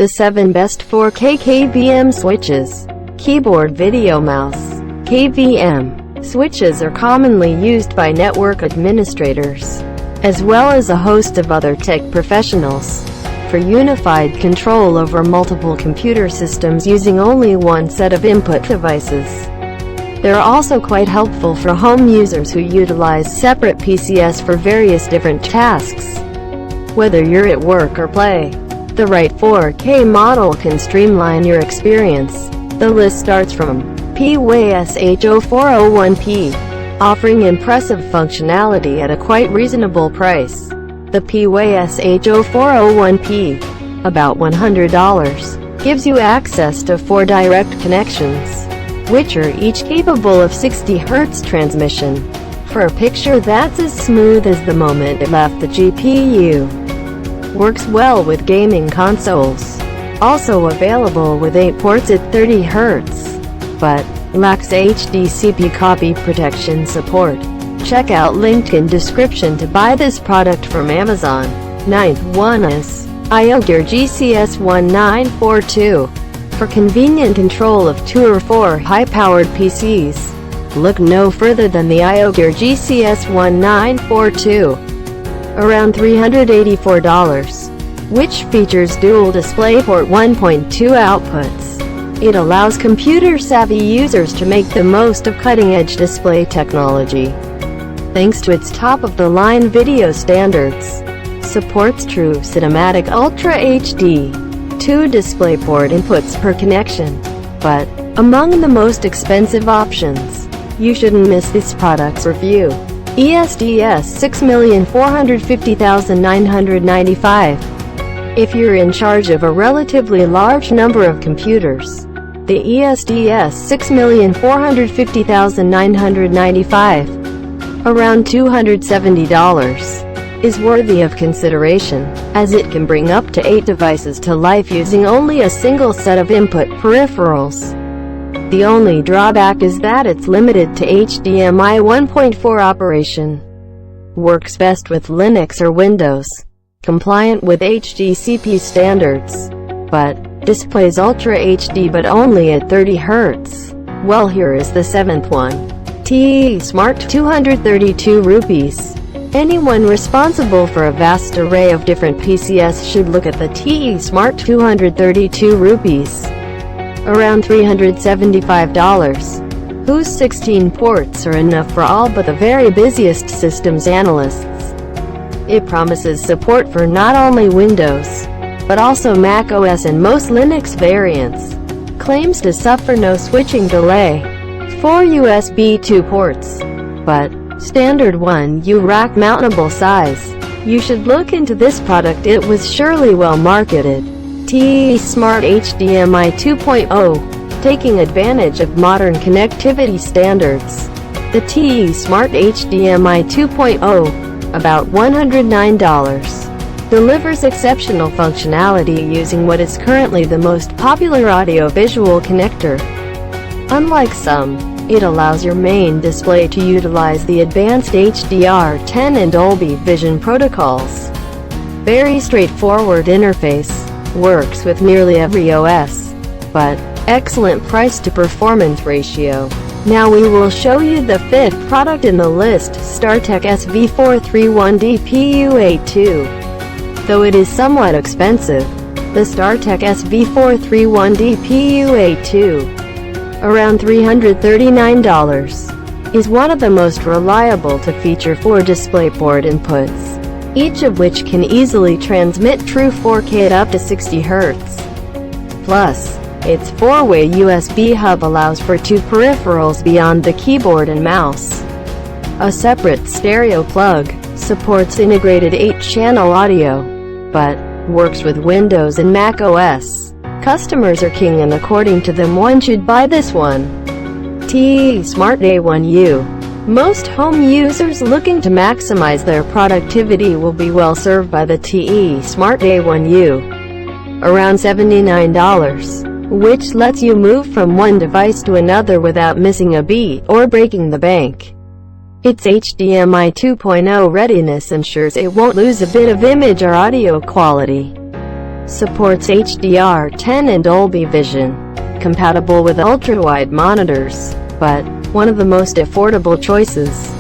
The 7 best 4K KVM switches. Keyboard video mouse. KVM switches are commonly used by network administrators, as well as a host of other tech professionals, for unified control over multiple computer systems using only one set of input devices. They're also quite helpful for home users who utilize separate PCs for various different tasks. Whether you're at work or play, the right 4K model can streamline your experience. The list starts from PWS-H0401P, offering impressive functionality at a quite reasonable price. The PWS-H0401P, about $100, gives you access to 4 direct connections, which are each capable of 60 Hz transmission, for a picture that's as smooth as the moment it left the GPU. Works well with gaming consoles. Also available with 8 ports at 30 Hz, but lacks HDCP copy protection support. Check out link in description to buy this product from Amazon. 9th one is IOGear GCS1942. For convenient control of 2 or 4 high-powered PCs, look no further than the IOGear GCS1942. Around $384, which features dual DisplayPort 1.2 outputs. It allows computer-savvy users to make the most of cutting-edge display technology. Thanks to its top-of-the-line video standards, supports true cinematic Ultra HD, 2 DisplayPort inputs per connection. But among the most expensive options, you shouldn't miss this product's review. ESDS $6,450,995. If you're in charge of a relatively large number of computers, the ESDS $6,450,995, around $270, is worthy of consideration, as it can bring up to 8 devices to life using only a single set of input peripherals. The only drawback is that it's limited to HDMI 1.4 operation. Works best with Linux or Windows, compliant with HDCP standards, but displays Ultra HD but only at 30 Hz. Well, here is the 7th one. TE Smart 232 rupees. Anyone responsible for a vast array of different PCs should look at the TE Smart 232 rupees. Around $375, whose 16 ports are enough for all but the very busiest systems analysts. It promises support for not only Windows, but also Mac OS and most Linux variants. Claims to suffer no switching delay. 4 USB 2 ports, but standard 1U rack mountable size. You should look into this product, it was surely well marketed. TE Smart HDMI 2.0, taking advantage of modern connectivity standards. The TE Smart HDMI 2.0, about $109, delivers exceptional functionality using what is currently the most popular audio-visual connector. Unlike some, it allows your main display to utilize the advanced HDR10 and Dolby Vision protocols. Very straightforward interface. Works with nearly every OS, but excellent price-to-performance ratio. Now we will show you the 5th product in the list, StarTech SV431D-PU82. Though it is somewhat expensive, the StarTech SV431D-PU82, around $339, is one of the most reliable to feature 4 DisplayPort inputs, each of which can easily transmit true 4K at up to 60 Hz. Plus, its 4-way USB hub allows for 2 peripherals beyond the keyboard and mouse. A separate stereo plug, supports integrated 8-channel audio, but works with Windows and Mac OS. Customers are king, and according to them one should buy this one. TE Smart A1U. Most home users looking to maximize their productivity will be well served by the TE Smart A1U. Around $79, which lets you move from one device to another without missing a beat or breaking the bank. Its HDMI 2.0 readiness ensures it won't lose a bit of image or audio quality. Supports HDR10 and Dolby Vision. Compatible with ultra-wide monitors, but one of the most affordable choices.